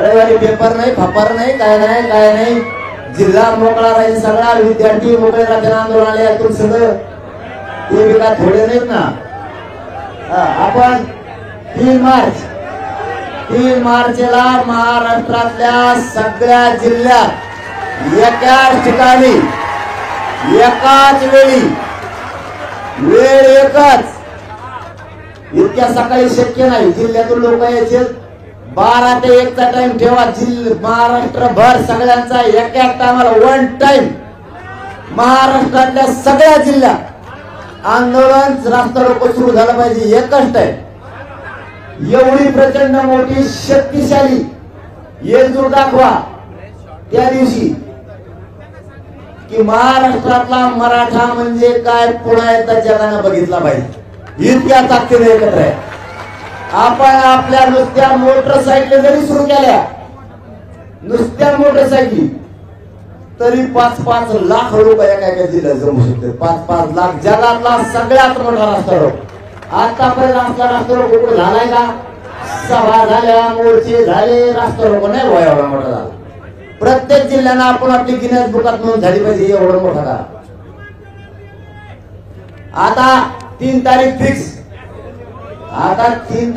रविवारी पेपर नाही, फापर नाही, काय नाही, जिल्हा मोकळा राहील, सगळा विद्यार्थी मोकळे राहतील आंदोलनाला यातून सगळं ते विका थोडे नाहीत ना। आपण 3 मार्चला महाराष्ट्रातल्या सगळ्या जिल्ह्यात एकाच ठिकाणी एकाच वेळी वेळ एकच, इतक्या सकाळी शक्य नाही, जिल्ह्यातून लोक यायचे 12 ते 1 चा टाइम ठेवा, महाराष्ट्रभर सगळ्यांचा एका टायमाला 1 टाइम महाराष्ट्रातल्या सगळ्या जिल्ह्यात आंदोलन रास्ता रोको सुरू झालं पाहिजे, एकच टाइम। एवढी प्रचंड मोठी शक्तिशाली एकजूट दाखवा त्या दिवशी की महाराष्ट्रातला मराठा म्हणजे काय पुन्हा एकदा जगानं बघितला पाहिजे, इतक्या ताकदीने एकत्र आहे। आपण आपल्या नुसत्या मोटरसायकली जरी सुरू केल्या, नुसत्या मोटरसायकली तरी 5-5 लाख लोक एका जिल्ह्यात जमू शकते, 5-5 लाख, जगातला सगळ्यात मोठा रस्ता रोको। आतापर्यंत रस्ता रोको कुठे झालाय का? सभा झाल्या, मोर्चे झाले, रस्ता रोको नाही व्हाय एवढा मोठा झाला। प्रत्येक जिल्ह्यानं आपण आपली गिनीज बुकात नोंद झाली पाहिजे, एवढं मोठा का। आता 3 तारीख फिक्स, आता 3